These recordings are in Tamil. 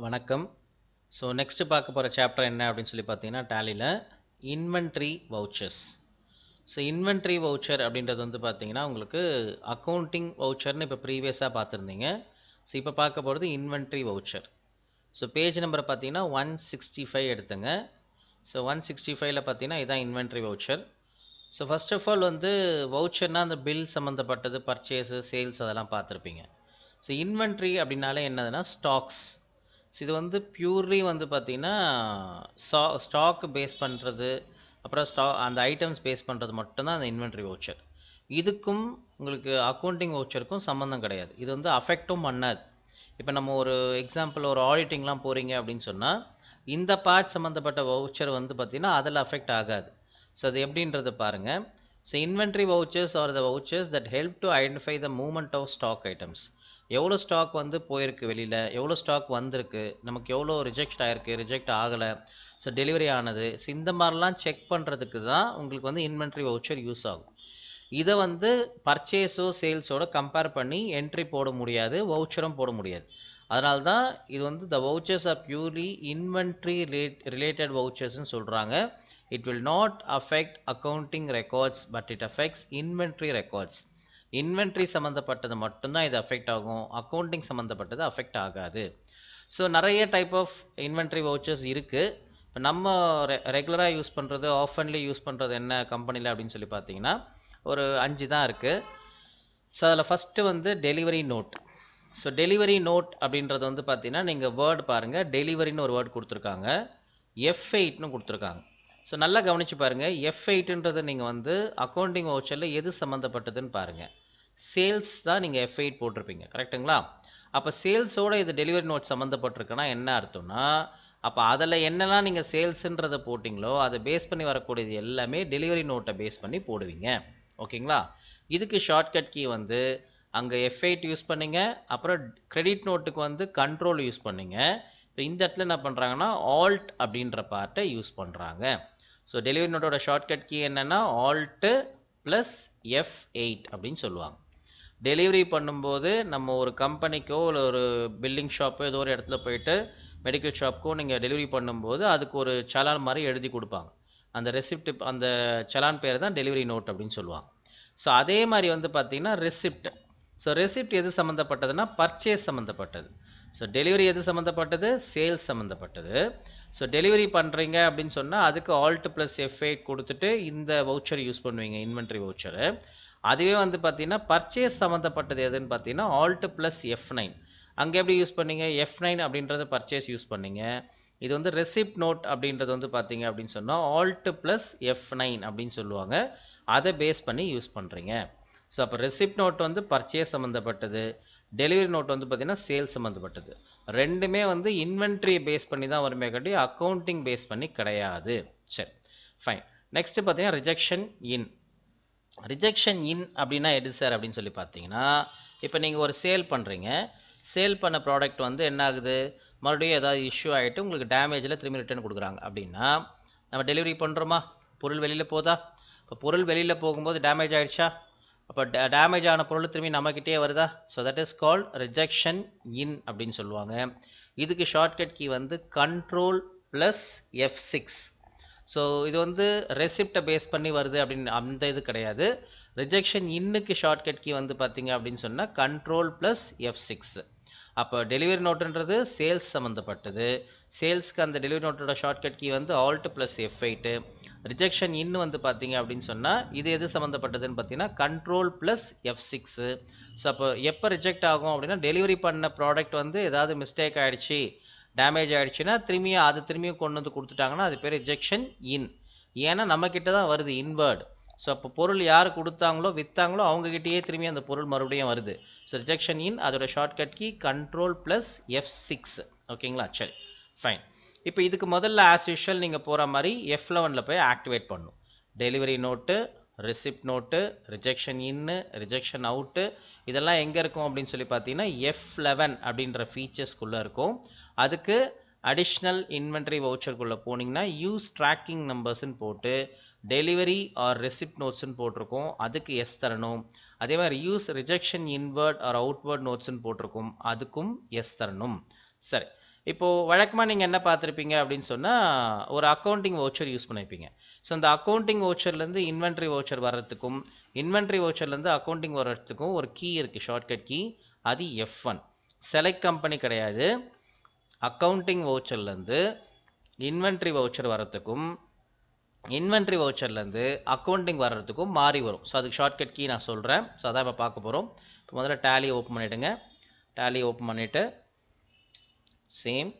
வணக்கம். ஸோ நெக்ஸ்ட் பார்க்க போகிற சாப்டர் என்ன அப்படின்னு சொல்லி பார்த்தீங்கன்னா டேலியில் inventory vouchers. So inventory voucher அப்படின்றது வந்து பார்த்தீங்கன்னா உங்களுக்கு அக்கௌண்டிங் வவுச்சர்னு இப்போ ப்ரீவியஸாக பார்த்துருந்தீங்க. ஸோ இப்போ பார்க்க போகிறது இன்வென்ட்ரி வவுச்சர். ஸோ பேஜ் நம்பரை பார்த்தீங்கன்னா 165 எடுத்துங்க. ஸோ 165ல் பார்த்தீங்கன்னா இதான் inventory voucher. So first of all வந்து வவுச்சர்னால் அந்த பில் சம்மந்தப்பட்டது, பர்ச்சேஸு, சேல்ஸ் அதெல்லாம் பார்த்துருப்பீங்க. ஸோ இன்வென்ட்ரி அப்படின்னாலே என்னதுன்னா ஸ்டாக்ஸ். இது வந்து பியூர்லி வந்து பார்த்தீங்கன்னா ஸ்டாக் பேஸ் பண்ணுறது, அப்புறம் அந்த ஐட்டம்ஸ் பேஸ் பண்ணுறது மட்டும்தான் அந்த இன்வென்ட்ரி வவுச்சர். இதுக்கும் உங்களுக்கு அக்கௌண்டிங் வவுச்சருக்கும் சம்மந்தம் கிடையாது. இது வந்து அஃபெக்டும் பண்ணாது. இப்போ நம்ம ஒரு எக்ஸாம்பிள் ஒரு ஆடிட்டிங்லாம் போகிறீங்க அப்படின்னு சொன்னால் இந்த பார்ட் சம்மந்தப்பட்ட வவுச்சர் வந்து பார்த்தீங்கன்னா அதில் அஃபெக்ட் ஆகாது. ஸோ அது எப்படின்றது பாருங்கள். So inventory vouchers are the vouchers that help to identify the movement of stock items. எவ்வளோ ஸ்டாக் வந்து போயிருக்கு வெளியில், எவ்வளோ ஸ்டாக் வந்திருக்கு, நமக்கு எவ்வளோ ரிஜெக்ட் ஆகிருக்கு, ரிஜெக்ட் ஆகலை, ஸோ டெலிவரி ஆனது, ஸோ இந்த மாதிரிலாம் செக் பண்ணுறதுக்கு தான் உங்களுக்கு வந்து இன்வென்ட்ரி வவுச்சர் யூஸ் ஆகும். இதை வந்து பர்ச்சேஸோ சேல்ஸோட கம்பேர் பண்ணி என்ட்ரி போட முடியாது, வவுச்சரும் போட முடியாது. அதனால தான் இது வந்து the vouchers are purely inventory related வவுச்சர்ஸ்ன்னு சொல்கிறாங்க. It will not affect accounting records but it affects inventory records. Inventory சம்மந்தப்பட்டது மட்டும்தான் இது அஃபெக்ட் ஆகும், அக்கௌண்டிங் சம்மந்தப்பட்டது அஃபெக்ட் ஆகாது. ஸோ நிறைய டைப் ஆஃப் இன்வென்ட்ரி வவுச்சர்ஸ் இருக்குது. இப்போ நம்ம ரெகுலராக யூஸ் பண்ணுறது, ஆஃபன்லி யூஸ் பண்ணுறது என்ன கம்பெனியில் அப்படின்னு சொல்லி பார்த்தீங்கன்னா ஒரு 5 தான் இருக்குது. ஸோ அதில் ஃபஸ்ட்டு வந்து delivery note. So delivery note அப்படின்றது வந்து பார்த்தீங்கன்னா நீங்கள் வேர்டு பாருங்கள், டெலிவரின்னு ஒரு வேர்டு கொடுத்துருக்காங்க, F8ன்னு கொடுத்துருக்காங்க. ஸோ நல்லா கவனித்து பாருங்கள், F8ன்றது நீங்கள் வந்து அக்கௌண்டிங் வவுச்சரில் எது சம்மந்தப்பட்டதுன்னு பாருங்கள். சேல்ஸ் தான் நீங்கள் F8 போட்டிருப்பீங்க, கரெக்டுங்களா? அப்போ சேல்ஸோட இது டெலிவரி நோட் சம்மந்தப்பட்டிருக்குன்னா என்ன அர்த்தம்னா, அப்போ அதில் என்னெல்லாம் நீங்கள் சேல்ஸுன்றதை போட்டிங்களோ அதை பேஸ் பண்ணி வரக்கூடியது எல்லாமே டெலிவரி நோட்டை பேஸ் பண்ணி போடுவீங்க. ஓகேங்களா? இதுக்கு ஷார்ட்கட் கீ வந்து அங்கே F8 யூஸ் பண்ணிங்க, அப்புறம் கிரெடிட் நோட்டுக்கு வந்து கண்ட்ரோல் யூஸ் பண்ணிங்க. இப்போ இந்த இடத்துல என்ன பண்ணுறாங்கன்னா ஆல்ட் அப்படின்ற பார்ட்டை யூஸ் பண்ணுறாங்க. ஸோ டெலிவரி நோட்டோட ஷார்ட்கட் கீ என்னென்னா ஆல்ட்டு ப்ளஸ் F8 அப்படின்னு சொல்லுவாங்க. டெலிவரி பண்ணும்போது நம்ம ஒரு கம்பெனிக்கோ இல்லை ஒரு பில்டிங் ஷாப்போ ஏதோ ஒரு இடத்துல போயிட்டு மெடிக்கல் ஷாப்புக்கோ நீங்கள் டெலிவரி பண்ணும்போது அதுக்கு ஒரு சலான் மாதிரி எழுதி கொடுப்பாங்க. அந்த ரெசிப்ட், அந்த சலான் பேர் தான் டெலிவரி நோட் அப்படின்னு சொல்லுவாங்க. ஸோ அதே மாதிரி வந்து பார்த்தீங்கன்னா ரெசிப்ட். ஸோ ரெசிப்ட் எது சம்மந்தப்பட்டதுன்னா பர்ச்சேஸ் சம்மந்தப்பட்டது. ஸோ டெலிவரி எது சம்மந்தப்பட்டது, சேல்ஸ் சம்மந்தப்பட்டது. ஸோ டெலிவரி பண்ணுறீங்க அப்படின்னு சொன்னால் அதுக்கு ஆல்ட் ப்ளஸ் F8 கொடுத்துட்டு இந்த வவுச்சர் யூஸ் பண்ணுவீங்க, இன்வென்ட்ரி வவுச்சரு. அதுவே வந்து பார்த்தீங்கன்னா பர்ச்சேஸ் சம்மந்தப்பட்டது எதுன்னு பார்த்தீங்கன்னா ஆல்ட் ப்ளஸ் F9. அங்கே எப்படி யூஸ் பண்ணீங்க, F9 அப்படின்றது பர்ச்சேஸ் யூஸ் பண்ணீங்க. இது வந்து ரெசிப்ட் நோட் அப்படின்றது வந்து பார்த்தீங்க அப்படின்னு சொன்னால் ஆல்ட் ப்ளஸ் F9 அப்படின்னு சொல்லுவாங்க. அதை பேஸ் பண்ணி யூஸ் பண்ணுறீங்க. ஸோ அப்போ ரெசிப்ட் நோட் வந்து பர்ச்சேஸ் சம்மந்தப்பட்டது, டெலிவரி நோட் வந்து பார்த்தீங்கன்னா சேல்ஸ் சம்மந்தப்பட்டது. ரெண்டுமே வந்து இன்வென்ட்ரி பேஸ் பண்ணி தான் வருமே கட்டி அக்கௌண்டிங் பேஸ் பண்ணி கிடையாது. சரி, ஃபைன். நெக்ஸ்ட்டு பார்த்தீங்கன்னா ரிஜெக்ஷன் இன். ரிஜெக்ஷன் இன் அப்படின்னா எது சார் அப்படின்னு சொல்லி பார்த்தீங்கன்னா, இப்போ நீங்கள் ஒரு சேல் பண்ணுறீங்க, சேல் பண்ண ப்ராடக்ட் வந்து என்ன ஆகுது, மறுபடியும் ஏதாவது இஷ்யூ ஆகிட்டு உங்களுக்கு டேமேஜில் திரும்பி ரிட்டர்ன் கொடுக்குறாங்க அப்படின்னா நம்ம டெலிவரி பண்ணுறோமா, பொருள் வெளியில் போதா? இப்போ பொருள் வெளியில் போகும்போது டேமேஜ் ஆகிடுச்சா, அப்போ டேமேஜ் ஆன பொருள் திரும்பி நம்மக்கிட்டே வருதா? So that is called rejection in அப்படின்னு சொல்லுவாங்க. இதுக்கு ஷார்ட்கட் கீ வந்து கண்ட்ரோல் ப்ளஸ் F6. ஸோ இது வந்து ரெசிப்டை பேஸ் பண்ணி வருது அப்படின்னு அந்த இது கிடையாது. ரிஜெக்ஷன் இன்னுக்கு ஷார்ட்கட் கீ வந்து பார்த்தீங்க அப்படின்னு சொன்னால் கண்ட்ரோல் ப்ளஸ் F6. அப்போ டெலிவரி நோட்டுன்றது சேல்ஸ் சம்மந்தப்பட்டது, சேல்ஸ்க்கு அந்த டெலிவரி நோட்டோட ஷார்ட்கட் கீ வந்து ஆல்ட் ப்ளஸ் F8. ரிஜெக்ஷன் இன் வந்து பார்த்தீங்க அப்படின்னு சொன்னால் இது எது சம்மந்தப்பட்டதுன்னு பார்த்தீங்கன்னா கண்ட்ரோல் ப்ளஸ் F6. ஸோ அப்போ எப்போ ரிஜெக்ட் ஆகும் அப்படின்னா டெலிவரி பண்ண ப்ராடக்ட் வந்து ஏதாவது மிஸ்டேக் ஆகிடுச்சு, டேமேஜ் ஆகிடுச்சுன்னா திரும்பியும் கொண்டு வந்து கொடுத்துட்டாங்கன்னா அது பேர் ரிஜெக்ஷன் இன். ஏன்னா நம்மக்கிட்ட தான் வருது இன்வேர்டு. ஸோ அப்போ பொருள் யார் கொடுத்தாங்களோ விற்றாங்களோ அவங்ககிட்டயே திரும்பி அந்த பொருள் மறுபடியும் வருது. ஸோ ரிஜெக்ஷன் இன் அதோட shortcut key control plus F6. ஓகேங்களா? சரி, ஃபைன். இப்போ இதுக்கு முதல்ல ஆஸ் யூஷுவல் நீங்கள் போகிற மாதிரி F11ல் போய் ஆக்டிவேட் பண்ணும். Delivery note, receipt note, rejection இன்னு, ரிஜெக்ஷன் அவுட்டு, இதெல்லாம் எங்கே இருக்கும் அப்படின்னு சொல்லி பார்த்தீங்கன்னா F11 அப்படின்ற ஃபீச்சர்ஸ்குள்ளே இருக்கும். அதுக்கு அடிஷ்னல் இன்வென்ட்ரி வவுச்சருக்குள்ளே போனீங்கன்னா யூஸ் ட்ராக்கிங் நம்பர்ஸ்ன்னு போட்டு டெலிவரி ஆர் ரெசிப்ட் நோட்ஸ்ன்னு போட்டிருக்கோம், அதுக்கு எஸ் தரணும். அதே மாதிரி use rejection inward or outward நோட்ஸ்ன்னு போட்டிருக்கும், அதுக்கும் எஸ் தரணும். சரி, இப்போ வழக்கமா நீங்க என்ன பார்த்திருப்பீங்க அப்படின்னு சொன்னா, ஒரு அக்கவுண்டிங் வவுச்சர் யூஸ் பண்ணியிருப்பீங்க. ஸோ அந்த அக்கவுண்டிங் வவுச்சர்லேருந்து இன்வென்டரி வவுச்சர் வர்றதுக்கும், இன்வென்டரி வவுச்சர்லேருந்து அக்கவுண்டிங் வர்றதுக்கும் ஒரு கீ இருக்கு, ஷார்ட்கட் கீ. அது F1. செலக்ட் கம்பெனி கிடையாது. அக்கவுண்டிங் வவுச்சர்லேருந்து இன்வென்டரி வவுச்சர் வர்றதுக்கும், இன்வென்டரி வவுச்சர்லேருந்து அக்கவுண்டிங் வர்றதுக்கும் மாறி வரும். ஸோ அதுக்கு ஷார்ட்கட் கீ நான் சொல்கிறேன். ஸோ அதான் இப்போ பார்க்க போகிறோம். இப்போ முதல்ல டேலி ஓப்பன் பண்ணிவிடுங்க. டேலி ஓப்பன் பண்ணிவிட்டு சேம்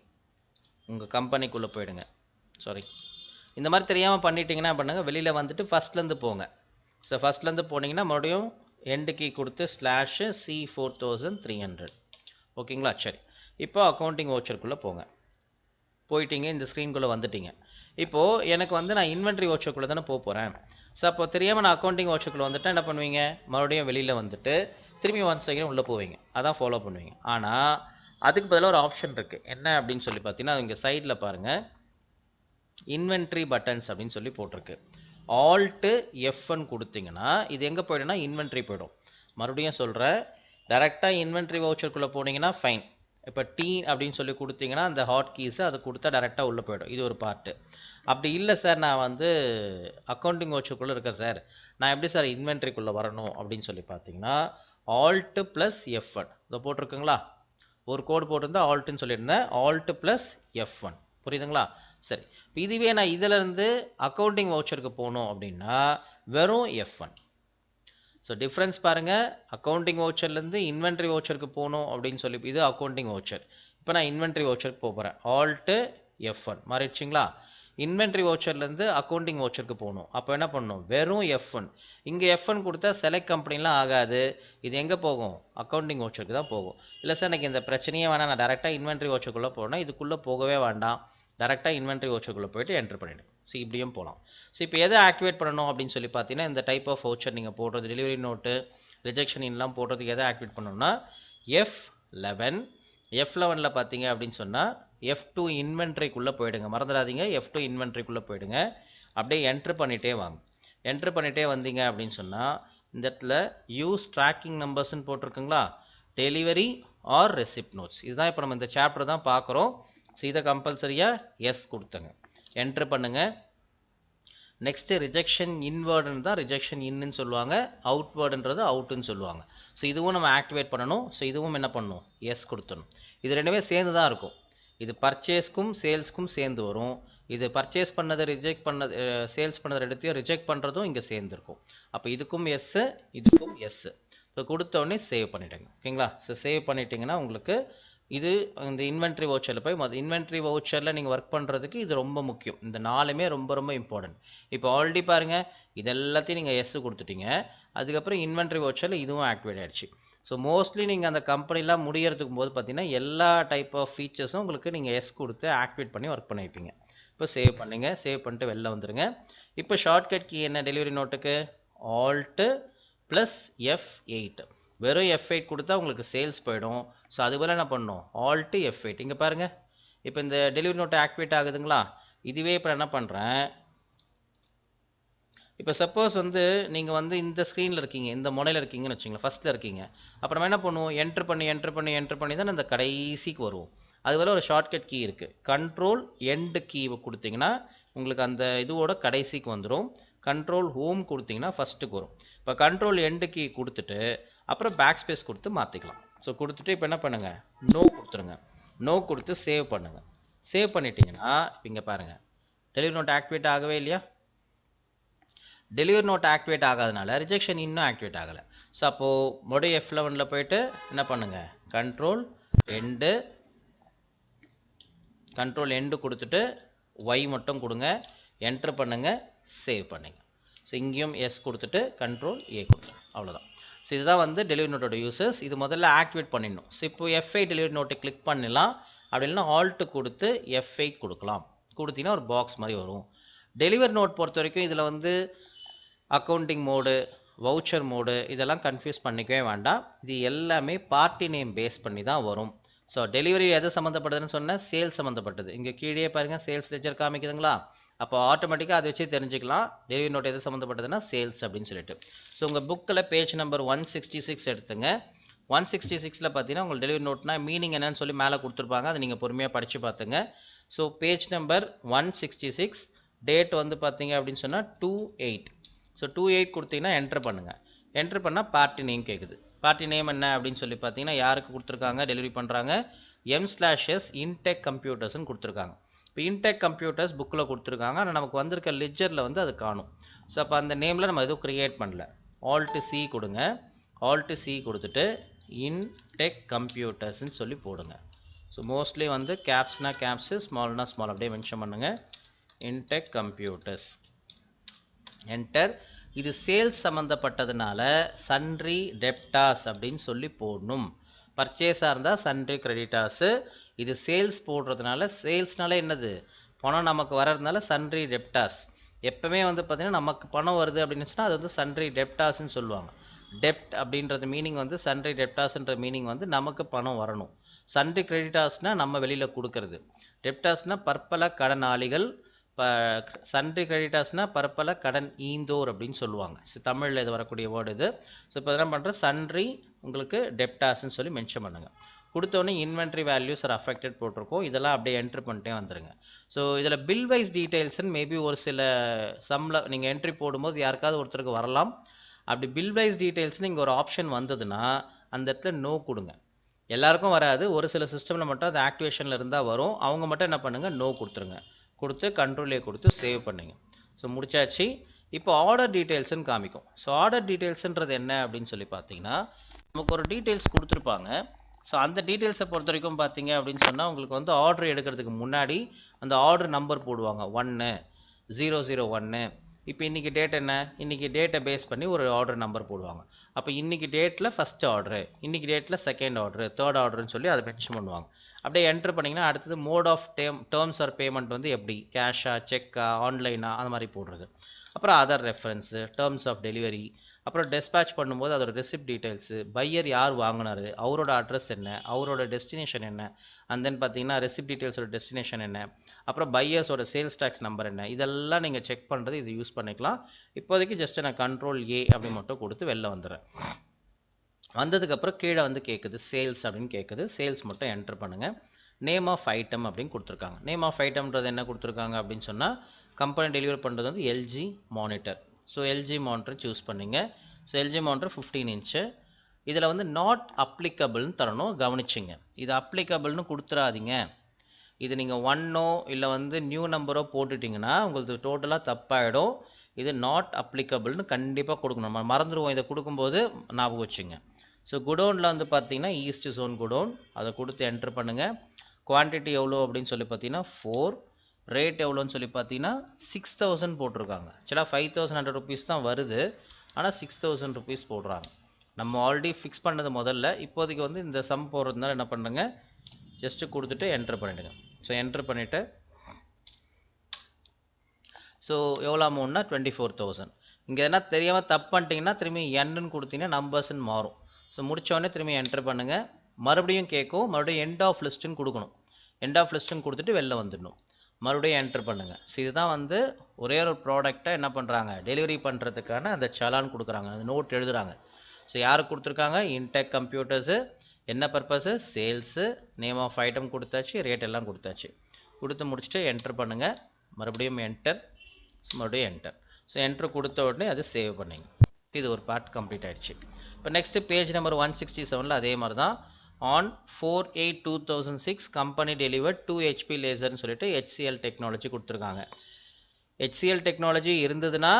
உங்கள் கம்பெனிக்குள்ளே போயிடுங்க. சாரி, இந்த மாதிரி தெரியாமல் பண்ணிட்டீங்கன்னா பண்ணுங்கள், வெளியில் வந்துட்டு ஃபஸ்ட்லேருந்து போங்க. ஸோ ஃபஸ்ட்லேருந்து போனீங்கன்னா மறுபடியும் எண்டு கீ கொடுத்து /C4300. ஓகேங்களா? சரி, இப்போ அக்கவுண்டிங் வவுச்சருக்குள்ளே போங்க. போயிட்டீங்க, இந்த ஸ்க்ரீனுக்குள்ளே வந்துட்டீங்க. இப்போது எனக்கு வந்து நான் இன்வென்ட்ரி வவுச்சருக்குள்ளே தானே போக போகிறேன். ஸோ அப்போ தெரியாமல் நான் அக்கவுண்டிங் வவுச்சருக்குள்ளே வந்துட்டு என்ன பண்ணுவீங்க, மறுபடியும் வெளியில் வந்துட்டு திரும்பி ஒன்ஸ் செகண்ட் உள்ளே போவீங்க. அதான் ஃபாலோ பண்ணுவீங்க. ஆனால் அதுக்கு பதிலாக ஒரு ஆப்ஷன் இருக்குது. என்ன அப்படின்னு சொல்லி பார்த்தீங்கன்னா, இங்கே சைடில் பாருங்கள், இன்வென்ட்ரி பட்டன்ஸ் அப்படின்னு சொல்லி போட்டிருக்கு. Alt F1 கொடுத்தீங்கன்னா இது எங்கே போய்டும்னா இன்வென்ட்ரி போய்டும். மறுபடியும் சொல்கிறேன், டேரெக்டாக இன்வென்ட்ரி வவுச்சருக்குள்ளே போனீங்கன்னா ஃபைன். இப்போ T அப்படின்னு சொல்லி கொடுத்தீங்கன்னா அந்த ஹாட் கீஸை அது கொடுத்தா டேரெக்டாக உள்ளே போய்டும். இது ஒரு பார்ட்டு. அப்படி இல்லை சார், நான் வந்து அக்கவுண்டிங் வவுச்சருக்குள்ளே இருக்கேன் சார், நான் எப்படி சார் இன்வென்ட்ரிக்குள்ளே வரணும் அப்படின்னு சொல்லி பார்த்தீங்கன்னா, Alt + F1 இதை போட்டிருக்குங்களா, ஒரு கோடு போட்டிருந்தா ஆல்ட்டுன்னு சொல்லியிருந்தேன். Alt + F1 புரியுதுங்களா? சரி, இதுவே நான் இதிலேருந்து அக்கவுண்டிங் வவுச்சருக்கு போகணும் அப்படின்னா வெறும் F1. ஸோ டிஃப்ரென்ஸ் பாருங்கள், அக்கவுண்டிங் வவுச்சர்லேருந்து இன்வென்ட்ரி வவுச்சருக்கு போகணும் அப்படின்னு சொல்லி இது அக்கவுண்டிங் வவுச்சர். இப்போ நான் இன்வென்ட்ரி வவுச்சருக்கு போகிறேன். Alt F1 மாறிடுச்சிங்களா? இன்வென்ட்ரி வவுச்சர்லேருந்து அக்கவுண்டிங் வவுச்சருக்கு போகணும். அப்போ என்ன பண்ணணும், வெறும் F1. இங்கே F1 கொடுத்தா செலக்ட் கம்பெனிலாம் ஆகாது. இது எங்கே போகும், அக்கவுண்டிங் வவுச்சருக்கு தான் போகும். இல்லை சார் எனக்கு இந்த பிரச்சனையே வேணாம், நான் டேரெக்டாக இன்வென்ட்ரி வவுச்சருக்குள்ளே போனால் இதுக்குள்ளே போகவே வேண்டாம், டேரெக்டாக இன்வென்ட்ரி வவுச்சருக்குள்ளே போய்ட்டு என்ட்ரு பண்ணிவிடுங்க. ஸோ இப்படியும் போகலாம். ஸோ இப்போ எதை ஆக்டிவேட் பண்ணணும் அப்படின்னு சொல்லி பார்த்தீங்கன்னா, இந்த டைப் ஆஃப் வவுச்சர் நீங்கள் போடுறது, டெலிவரி நோட்டு, ரிஜெக்ஷன் இன்லாம் போடுறதுக்கு எதை ஆக்டிவேட் பண்ணணும்னா F11. F11ல் பார்த்தீங்க அப்படின்னு சொன்னால் F2 இன்வென்ட்ரிக்குள்ளே போயிடுங்க. மறந்துடாதீங்க, F2 இன்வென்ட்ரிக்குள்ளே போயிடுங்க. அப்படியே என்ட்ரு பண்ணிகிட்டே வாங்க. என்ட்ரு பண்ணிகிட்டே வந்தீங்க அப்படின்னு சொன்னால் இந்த இடத்துல யூஸ் ட்ராக்கிங் நம்பர்ஸ்ன்னு போட்டிருக்குங்களா, டெலிவரி ஆர் ரெசிப்ட் நோட்ஸ். இதுதான் இப்போ நம்ம இந்த சாப்டர் தான் பார்க்குறோம். ஸோ இதை கம்பல்சரியாக எஸ் கொடுத்துங்க, என்ட்ரு பண்ணுங்கள். நெக்ஸ்ட்டு ரிஜெக்ஷன் இன்வேர்டுன்னு தான் ரிஜெக்ஷன் இன்னு சொல்லுவாங்க, அவுட்வேர்டுன்றது அவுட்டுன்னு சொல்லுவாங்க. ஸோ இதுவும் நம்ம ஆக்டிவேட் பண்ணணும். ஸோ இதுவும் என்ன பண்ணணும், எஸ் கொடுத்துடணும். இது ரெண்டுமே சேர்ந்து தான் இருக்கும். இது பர்ச்சேஸ்க்கும் சேல்ஸ்க்கும் சேர்ந்து வரும். இது பர்ச்சேஸ் பண்ணதை ரிஜெக்ட் பண்ணது, சேல்ஸ் பண்ணதை எடுத்து ரிஜெக்ட் பண்ணுறதும் இங்கே சேர்ந்துருக்கும். அப்போ இதுக்கும் எஸ்ஸு, இதுக்கும் எஸ்ஸு. ஸோ கொடுத்தோடனே சேவ் பண்ணிவிடுங்க. ஓகேங்களா? ஸோ சேவ் பண்ணிட்டீங்கன்னா உங்களுக்கு இது இந்த இன்வென்ட்ரி வவுச்சரில் போய் இன்வென்ட்ரி வவுச்சரில் நீங்கள் ஒர்க் பண்ணுறதுக்கு இது ரொம்ப முக்கியம். இந்த 4மே ரொம்ப ரொம்ப இம்பார்ட்டன்ட். இப்போ ஆல்ரெடி பாருங்கள், இது எல்லாத்தையும் நீங்கள் எஸ் கொடுத்துட்டீங்க. அதுக்கப்புறம் இன்வென்ட்ரி வவுச்சரில் இதுவும் ஆக்டிவேட் ஆகிடுச்சு. ஸோ மோஸ்ட்லி நீங்கள் அந்த கம்பெனிலாம் முடியறதுக்கும் போது பார்த்தீங்கன்னா எல்லா டைப் ஆஃப் ஃபீச்சர்ஸும் உங்களுக்கு நீங்கள் எஸ் கொடுத்து ஆக்டிவேட் பண்ணி ஒர்க் பண்ணியிருப்பீங்க. இப்போ சேவ் பண்ணுங்கள். சேவ் பண்ணிட்டு வெளில வந்துடுங்க. இப்போ ஷார்ட்கட் கீ என்ன டெலிவரி நோட்டுக்கு, Alt + F8. வெறும் F8 கொடுத்தா உங்களுக்கு சேல்ஸ் போயிடும். ஸோ அதுபோல் என்ன பண்ணணும், Alt F8. இங்கே பாருங்கள், இப்போ இந்த டெலிவரி நோட்டு ஆக்டிவேட் ஆகுதுங்களா. இதுவே இப்போ என்ன பண்ணுறேன், இப்போ சப்போஸ் வந்து நீங்கள் வந்து இந்த ஸ்க்ரீனில் இருக்கீங்க, இந்த முனையில் இருக்கீங்கன்னு வச்சுங்களேன், ஃபஸ்ட்டில் இருக்கீங்க. அப்புறமா என்ன பண்ணுவோம், என்ட்ரு பண்ணி தான் இந்த கடைசிக்கு வருவோம். அதுபோல் ஒரு ஷார்ட்கட் கீ இருக்குது, கண்ட்ரோல் எண்டு கீ கொடுத்தீங்கன்னா உங்களுக்கு அந்த இதுவோட கடைசிக்கு வந்துடும். கண்ட்ரோல் ஹோம் கொடுத்தீங்கன்னா ஃபஸ்ட்டுக்கு வரும். இப்போ கண்ட்ரோல் எண்டு கீ கொடுத்துட்டு அப்புறம் பேக் ஸ்பேஸ் கொடுத்து மாற்றிக்கலாம். ஸோ கொடுத்துட்டு இப்போ என்ன பண்ணுங்கள், நோ கொடுத்துருங்க. நோ கொடுத்து சேவ் பண்ணுங்கள். சேவ் பண்ணிட்டீங்கன்னா இங்கே பாருங்கள், டெலிவரி நோட் ஆக்டிவேட் ஆகவே இல்லையா. டெலிவரி நோட் ஆக்டிவேட் ஆகாதனால ரிஜெக்ஷன் இன்னும் ஆக்டிவேட் ஆகலை. ஸோ அப்போது மறுபடியும் F11ல் போய்ட்டு என்ன பண்ணுங்கள், கண்ட்ரோல் எண்டு கொடுத்துட்டு ஒய் மட்டும் கொடுங்க, என்ட்ரு பண்ணுங்கள், சேவ் பண்ணுங்கள். ஸோ இங்கேயும் எஸ் கொடுத்துட்டு கண்ட்ரோல் ஏ கொடுத்துருங்க. அவ்வளோதான். ஸோ இதுதான் வந்து டெலிவரி நோட்டோட யூசஸ். இது முதல்ல ஆக்டிவேட் பண்ணிடணும். ஸோ இப்போ F8 டெலிவரி நோட்டை கிளிக் பண்ணலாம். அப்படி இல்லைன்னா ஆல்ட்டு கொடுத்து F8 கொடுக்கலாம். கொடுத்தீங்கன்னா ஒரு பாக்ஸ் மாதிரி வரும். டெலிவரி நோட் பொறுத்த வரைக்கும் இதில் வந்து அக்கௌண்டிங் மோடு, வவுச்சர் மோடு இதெல்லாம் கன்ஃபியூஸ் பண்ணிக்கவே வேண்டாம். இது எல்லாமே பார்ட்டி நேம் பேஸ் பண்ணி தான் வரும். ஸோ டெலிவரி எது சம்மந்தப்பட்டதுன்னு சொன்னால் சேல்ஸ் சம்மந்தப்பட்டது. இங்கே கீழே பாருங்கள், சேல்ஸ் லெஜர் காமிக்குதுங்களா. அப்போ ஆட்டோமேட்டிக்காக அதை வச்சு தெரிஞ்சுக்கலாம் டெலிவரி நோட் எது சம்மந்தப்பட்டதுன்னா சேல்ஸ் அப்படின்னு சொல்லிட்டு. ஸோ உங்கள் புக்கில் பேஜ் நம்பர் 166 எடுத்துங்க. 166ல பார்த்தீங்கன்னா உங்களுக்கு டெலிவரி நோட்னா மீனிங் என்னன்னு சொல்லி மேலே கொடுத்துருப்பாங்க. அதை நீங்கள் பொறுமையாக படித்து பார்த்துங்க. ஸோ பேஜ் நம்பர் 166 டேட் வந்து பார்த்தீங்க அப்படின்னு சொன்னால் 28. ஸோ 28 கொடுத்தீங்கன்னா என்ட்ரு பண்ணுங்கள். என்ட்ரு பண்ணால் பார்ட்டி நேம் கேட்குது. பார்ட்டி நேம் என்ன அப்படின்னு சொல்லி பார்த்தீங்கன்னா யாருக்கு கொடுத்துருக்காங்க, டெலிவரி பண்ணுறாங்க, M/S இன்டெக் கம்ப்யூட்டர்ஸ்னு கொடுத்துருக்காங்க. இப்போ இன்டெக் கம்ப்யூட்டர்ஸ் புக்கில் கொடுத்துருக்காங்க. ஆனால் நமக்கு வந்திருக்க லெட்ஜரில் வந்து அது காணும். ஸோ அப்போ அந்த நேமில் நம்ம எதுவும் க்ரியேட் பண்ணல. Alt+C கொடுங்க. Alt+C கொடுத்துட்டு இன்டெக் கம்ப்யூட்டர்ஸ்ன்னு சொல்லி போடுங்க. ஸோ மோஸ்ட்லி வந்து கேப்ஸ்னா கேப்ஸு, ஸ்மால்னா ஸ்மால் அப்படியே மென்ஷன் பண்ணுங்கள். Intake computers enter. இது சேல்ஸ் சம்மந்தப்பட்டதுனால சன்ட்ரி டெப்டாஸ் அப்படின்னு சொல்லி போடணும். பர்ச்சேஸாக இருந்தால் சன்ட்ரி கிரெடிட்டாஸு. இது சேல்ஸ் போடுறதுனால, சேல்ஸ்னால என்னது, பணம் நமக்கு வர்றதுனால சன்ட்ரி டெப்டாஸ். எப்பவுமே வந்து பார்த்தீங்கன்னா நமக்கு பணம் வருது அப்படின்னு சொன்னால் அது வந்து சன்ட்ரி டெப்டாஸ்ன்னு சொல்லுவாங்க. டெப்ட் அப்படின்றது மீனிங் வந்து சன்ட்ரி டெப்டாஸ்ன்ற மீனிங் வந்து நமக்கு பணம் வரணும். சன்ட்ரி கிரெடிட்டாஸ்னால் நம்ம வெளியில் கொடுக்கறது. டெப்டாஸ்னால் பற்பல கடனாளிகள். சன்ட்ரி கிரெடிட்டாஸ்னால் பற்பல கடன் ஈந்தோர் அப்படின்னு சொல்லுவாங்க. ஸோ தமிழில் இது வரக்கூடிய வேர்டு இது. ஸோ இப்போ என்ன பண்ணுற, சன்ட்ரி உங்களுக்கு டெப்டாஸ்ன்னு சொல்லி மென்ஷன் பண்ணுங்கள். கொடுத்தோடனே இன்வென்ட்ரி வேல்யூஸ் ஆர் அஃபெக்டட் போட்டிருக்கோம். இதெல்லாம் அப்படியே என்ட்ரி பண்ணிட்டே வந்துடுங்க. ஸோ இதில் பில் வைஸ் டீட்டெயில்ஸ்ன்னு மேபி ஒரு சில சம்மில் நீங்கள் என்ட்ரி போடும்போது யாருக்காவது ஒருத்தருக்கு வரலாம். அப்படி பில் வைஸ் டீட்டெயில்ஸ்னு இங்கே ஒரு ஆப்ஷன் வந்ததுன்னா அந்த இடத்துல நோ கொடுங்க. எல்லாருக்கும் வராது, ஒரு சில சிஸ்டமில் மட்டும் அது ஆக்டிவேஷனில் இருந்தால் வரும். அவங்க மட்டும் என்ன பண்ணுங்கள், நோ கொடுத்துருங்க. கொடுத்து கண்ட்ரோலே கொடுத்து சேவ் பண்ணுங்க. ஸோ முடிச்சாச்சு. இப்போ ஆர்டர் டீட்டெயில்ஸ்னு காமிக்கும். ஸோ ஆர்டர் டீட்டெயில்ஸ்ன்றது என்ன அப்படின்னு சொல்லி பார்த்தீங்கன்னா நமக்கு ஒரு டீட்டெயில்ஸ் கொடுத்துருப்பாங்க. ஸோ அந்த டீட்டெயில்ஸை பொறுத்த வரைக்கும் பார்த்தீங்க அப்படின்னு சொன்னால் உங்களுக்கு வந்து ஆர்டர் எடுக்கிறதுக்கு முன்னாடி அந்த ஆர்டர் நம்பர் போடுவாங்க 1001. இப்போ இன்றைக்கி டேட் என்ன, இன்றைக்கி டேட்டை பேஸ் பண்ணி ஒரு ஆர்டர் நம்பர் போடுவாங்க. அப்போ இன்றைக்கி டேட்டில் ஃபஸ்ட் ஆர்டரு, இன்றைக்கி டேட்டில் செகண்ட் ஆர்டரு, தேர்ட் ஆர்டர்னு சொல்லி அதை மென்ஷன் பண்ணுவாங்க. அப்படியே என்ட்ரு பண்ணிங்கன்னா அடுத்தது mode of terms or payment வந்து எப்படி, கேஷா, செக்கா, ஆன்லைனா, அந்த மாதிரி போடுறது. அப்புறம் other reference, terms of delivery, அப்புறம் டெஸ்பேச் பண்ணும்போது அதோட ரெசிப்ட் டீட்டெயில்ஸு, பையர் யார் வாங்கினார், அவரோட அட்ரஸ் என்ன, அவரோட டெஸ்டினேஷன் என்ன, அண்ட் தென் பார்த்தீங்கன்னா ரெசிப்ட் டீட்டெயில்ஸோட டெஸ்டினேஷன் என்ன, அப்புறம் பையர்ஸோட சேல்ஸ் டேக்ஸ் நம்பர் என்ன, இதெல்லாம் நீங்கள் செக் பண்ணுறது இது யூஸ் பண்ணிக்கலாம். இப்போதைக்கு ஜஸ்ட் நான் Ctrl A அப்படி மட்டும் கொடுத்து வெளில வந்துடுறேன். வந்ததுக்கப்புறம் கீழே வந்து கேட்குது சேல்ஸ் அப்படின்னு கேட்குது. சேல்ஸ் மட்டும் என்ட்ரு பண்ணுங்கள். நேம் ஆஃப் ஐட்டம் அப்படின்னு கொடுத்துருக்காங்க. நேம் ஆஃப் ஐட்டம்ன்றது என்ன கொடுத்துருக்காங்க அப்படின்னு சொன்னால் கம்பெனி டெலிவரி பண்ணுறது வந்து LG monitor. So LG monitor choose பண்ணிங்க. So LG monitor 15 inch. இதில் வந்து நாட் அப்ளிகபிள்னு தரணும், கவனிச்சிங்க. இது அப்ளிகபிள்னு கொடுத்துடாதீங்க. இது நீங்கள் 1 இல்லை வந்து நியூ நம்பரோ போட்டுட்டிங்கன்னா உங்களுக்கு டோட்டலாக தப்பாயிடும். இது நாட் அப்ளிகபிள்னு கண்டிப்பாக கொடுக்கணும். நம்ம மறந்துடுவோம் இதை கொடுக்கும்போது, ஞாபகம் வச்சுங்க. ஸோ குடோனில் வந்து பார்த்தீங்கன்னா ஈஸ்ட் ஜோன் குடோன், அதை கொடுத்து என்ட்ரு பண்ணுங்கள். குவான்டிட்டி எவ்வளோ அப்படின்னு சொல்லி பார்த்தீங்கன்னா 4. ரேட் எவ்வளோன்னு சொல்லி பார்த்தீங்கன்னா 6000 போட்டிருக்காங்க. ஆக்சுவலாக 5100 ருபீஸ் தான் வருது, ஆனால் 6000 ருபீஸ் போடுறாங்க. நம்ம ஆல்ரெடி ஃபிக்ஸ் பண்ணது முதல்ல. இப்போதைக்கு வந்து இந்த சம் போடுறதுனால என்ன பண்ணுங்க, ஜஸ்ட்டு கொடுத்துட்டு என்ட்ரு பண்ணிவிடுங்க. ஸோ என்ட்ரு பண்ணிவிட்டு ஸோ எவ்வளோ அமௌண்ட்னா 24000. இங்கே எதனா தெரியாமல் தப்பு பண்ணிட்டீங்கன்னா திரும்பி என்னு கொடுத்தீங்கன்னா நம்பர்ஸ்ன்னு மாறும். ஸோ முடித்தோடனே திரும்பி என்ட்ரு பண்ணுங்கள். மறுபடியும் கேட்கும், மறுபடியும் எண்ட் ஆஃப் லிஸ்ட்டுன்னு கொடுக்கணும். எண்ட் ஆஃப் லிஸ்ட்டுன்னு கொடுத்துட்டு வெளில வந்துடணும். மறுபடியும் என்ட்ரு பண்ணுங்கள். ஸோ இதுதான் வந்து ஒரே ஒரு ப்ராடக்டை என்ன பண்ணுறாங்க, டெலிவரி பண்ணுறதுக்கான அந்த சலான் கொடுக்குறாங்க, அந்த நோட் எழுதுகிறாங்க. ஸோ யாருக்கு கொடுத்துருக்காங்க, இன்டெக் கம்ப்யூட்டர்ஸு. என்ன purpose, sales. Name of item கொடுத்தாச்சு, ரேட் எல்லாம் கொடுத்தாச்சு. கொடுத்து முடிச்சுட்டு என்ட்ரு பண்ணுங்கள். மறுபடியும் என்டர், மறுபடியும் என்டர். ஸோ என்ட்ரு கொடுத்த உடனே அது சேவ் பண்ணிங்க. இது ஒரு பார்ட் கம்ப்ளீட் ஆகிடுச்சு. இப்போ நெக்ஸ்ட்டு பேஜ் நம்பர் 167 அதே மாதிரி தான். ஆன் 4/8/2006 கம்பெனி டெலிவர்ட் 2 HP லேசர்னு சொல்லிட்டு HCL டெக்னாலஜி கொடுத்துருக்காங்க. HCL டெக்னாலஜி இருந்ததுன்னா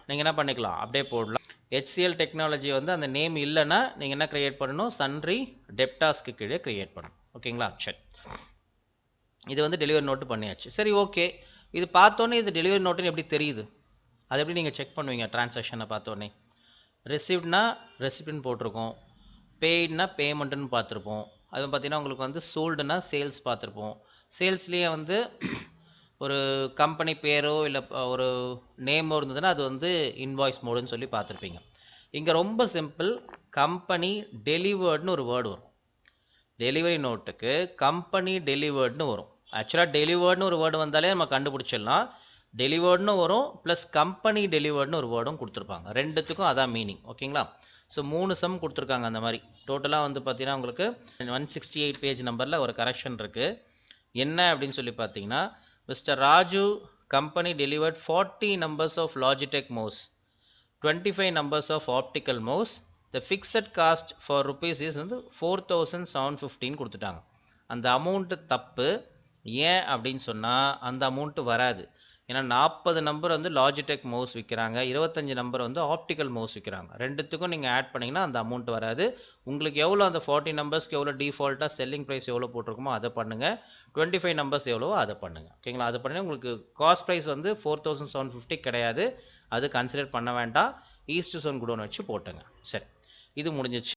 நீங்கள் என்ன பண்ணிக்கலாம், அப்படியே போடலாம். HCL டெக்னாலஜி வந்து அந்த நேம் இல்லைன்னா நீங்கள் என்ன க்ரியேட் பண்ணணும், சன்ட்ரி டெப்டாஸ்க்கு கீழே க்ரியேட் பண்ணணும். ஓகேங்களா, சரி. இது வந்து டெலிவரி நோட்டு பண்ணியாச்சு. சரி, ஓகே. இது பார்த்தோன்னே இது டெலிவரி நோட்டுன்னு எப்படி தெரியுது, அது எப்படி நீங்கள் செக் பண்ணுவீங்க டிரான்சாக்ஷனை பார்த்தோன்னே? ரிசீவ்ட்னா ரெசிப்ட்னு போட்டிருக்கோம், பெய்ட்னா பேமெண்ட்டுன்னு பார்த்துருப்போம். அது பார்த்தீங்கன்னா உங்களுக்கு வந்து சோல்டுனா சேல்ஸ் பார்த்துருப்போம். சேல்ஸ்லேயே வந்து ஒரு கம்பெனி பேரோ இல்லை ஒரு நேமோ இருந்ததுன்னா அது வந்து இன்வாய்ஸ் மோடுன்னு சொல்லி பார்த்துருப்பீங்க. இங்கே ரொம்ப சிம்பிள், கம்பெனி டெலிவர்டுன்னு ஒரு வேர்டு வரும். டெலிவரி நோட்டுக்கு கம்பெனி டெலிவர்டுன்னு வரும். ஆக்சுவலாக டெலிவர்டுன்னு ஒரு வேர்டு வந்தாலே நம்ம கண்டுபிடிச்சிடலாம். டெலிவர்டுன்னு வரும், ப்ளஸ் கம்பெனி டெலிவர்டுன்னு ஒரு வேர்டும் கொடுத்துருப்பாங்க. ரெண்டுத்துக்கும் அதான் மீனிங். ஓகேங்களா, ஸோ 3 சம் கொடுத்துருக்காங்க அந்த மாதிரி. டோட்டலாக வந்து பார்த்தீங்கன்னா உங்களுக்கு 168 பேஜ் நம்பரில் ஒரு கரெக்ஷன் இருக்குது. என்ன அப்படின்னு சொல்லி பார்த்தீங்கன்னா, mister Raju company delivered 40 numbers of Logitech mouse, 25 numbers of optical mouse. The fixed cost for rupees is வந்து 4715 கொடுத்துட்டாங்க. அந்த அமௌண்ட் தப்பு. ஏன் அப்படின்னு சொன்னால் அந்த அமௌண்ட் வராது. ஏன்னா 40 நம்பர் வந்து லாஜிடெக் மவுஸ் விற்கிறாங்க, 25 நம்பர் வந்து ஆப்டிக்கல் மவுஸ் விற்கிறாங்க. ரெண்டுத்துக்கும் நீங்கள் ஆட் பண்ணிங்கன்னா அந்த அமௌண்ட் வராது. உங்களுக்கு எவ்வளோ அந்த 40 நம்பர்ஸ்க்கு எவ்வளோ டிஃபால்ட்டாக செல்லிங் ப்ரைஸ் எவ்வளோ போட்டிருக்குமோ அதை பண்ணுங்கள். 25 நம்பர்ஸ் எவ்வளவோ அதை பண்ணுங்கள். ஓகேங்களா? அதை பண்ணி உங்களுக்கு காஸ்ட் ப்ரைஸ் வந்து 4750 கிடையாது. அது கன்சிடர் பண்ண வேண்டாம். ஈஸ்ட் சோன் குடோன் வச்சு போட்டுங்க. சரி, இது முடிஞ்சிச்சு.